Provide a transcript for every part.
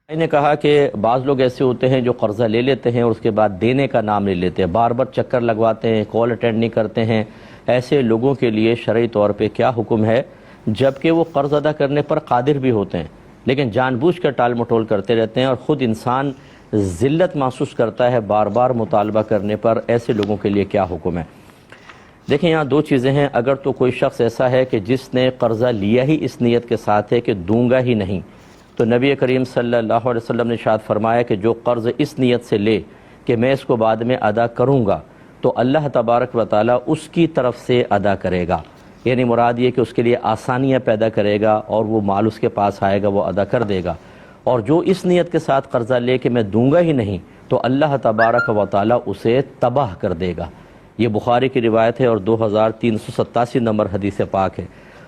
نے کہا کہ بعض لوگ ایسے ہوتے ہیں جو قرضہ لے لیتے ہیں اور اس کے بعد دینے کا نام لے لیتے ہیں، بار بار چکر لگواتے ہیں، کال اٹینڈ نہیں کرتے ہیں۔ ایسے لوگوں کے لیے شرعی طور پہ کیا حکم ہے؟ جبکہ وہ قرض ادا کرنے پر قادر بھی ہوتے ہیں لیکن جان بوجھ کر ٹال مٹول کرتے رہتے ہیں اور خود انسان ذلت محسوس کرتا ہے بار بار مطالبہ کرنے پر، ایسے لوگوں کے لیے کیا حکم ہے؟ دیکھیں یہاں دو چیزیں ہیں۔ اگر تو کوئی شخص ایسا ہے کہ جس نے قرضہ لیا ہی اس نیت کے ساتھ ہے کہ دوں گا ہی نہیں، تو نبی کریم صلی اللہ علیہ وسلم نے ارشاد فرمایا کہ جو قرض اس نیت سے لے کہ میں اس کو بعد میں ادا کروں گا تو اللہ تبارک و تعالیٰ اس کی طرف سے ادا کرے گا، یعنی مراد یہ کہ اس کے لیے آسانیاں پیدا کرے گا اور وہ مال اس کے پاس آئے گا، وہ ادا کر دے گا۔ اور جو اس نیت کے ساتھ قرضہ لے کہ میں دوں گا ہی نہیں تو اللہ تبارک و تعالیٰ اسے تباہ کر دے گا۔ یہ بخاری کی روایت ہے اور 2387 نمبر حدیث پاک ہے۔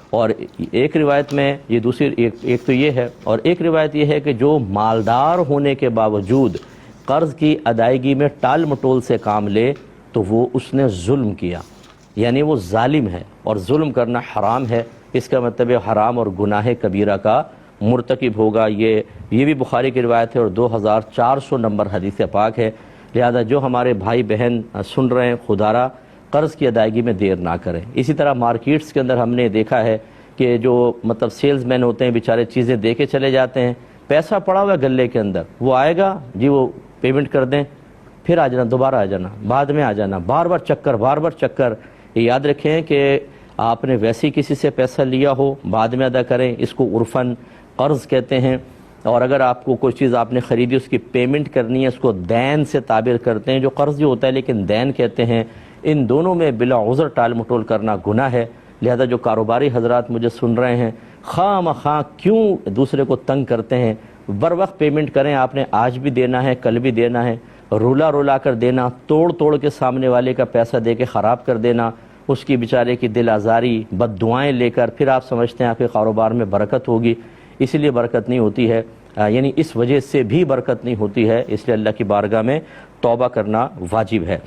اور ایک روایت میں یہ دوسری ایک تو یہ ہے، اور ایک روایت یہ ہے کہ جو مالدار ہونے کے باوجود قرض کی ادائیگی میں ٹال مٹول سے کام لے تو وہ اس نے ظلم کیا، یعنی وہ ظالم ہے، اور ظلم کرنا حرام ہے۔ اس کا مطلب حرام اور گناہ کبیرہ کا مرتکب ہوگا۔ یہ بھی بخاری کی روایت ہے اور 2400 نمبر حدیث پاک ہے۔ لہذا جو ہمارے بھائی بہن سن رہے ہیں، خدارہ قرض کی ادائیگی میں دیر نہ کریں۔ اسی طرح مارکیٹس کے اندر ہم نے دیکھا ہے کہ جو سیلز مین ہوتے ہیں بیچارے چیزیں دے کے چلے جاتے ہیں، پیسہ پڑا ہوا ہے گلے کے اندر، وہ آئے گا جی وہ پیمنٹ کر دیں، پھر آ جانا، دوبارہ آ جانا، بعد میں آ جانا، بار بار چکر۔ یہ یاد رکھیں کہ آپ نے ویسے ہی کسی سے پیسہ لیا ہو بعد میں ادا کریں، اس کو عرفاً قرض کہتے ہیں۔ اور اگر آپ کو کوئی چیز آپ نے خریدی اس کی پیمنٹ کرنی ہے، اس کو دین سے تعبیر کرتے ہیں، جو قرض جو ہوتا ہے لیکن دین کہتے ہیں۔ ان دونوں میں بلا عذر ٹال مٹول کرنا گناہ ہے۔ لہذا جو کاروباری حضرات مجھے سن رہے ہیں، خواہ مخواہ کیوں دوسرے کو تنگ کرتے ہیں، بر وقت پیمنٹ کریں۔ آپ نے آج بھی دینا ہے، کل بھی دینا ہے۔ رولا کر دینا، توڑ کے سامنے والے کا پیسہ دے کے خراب کر دینا، اس کی بیچارے کی دل آزاری، بد دعائیں لے کر پھر آپ سمجھتے ہیں آپ کے کاروبار میں برکت ہوگی، اسی لیے برکت نہیں ہوتی ہے، یعنی اس وجہ سے بھی برکت نہیں ہوتی ہے۔ اس لیے اللہ کی بارگاہ میں توبہ کرنا واجب ہے۔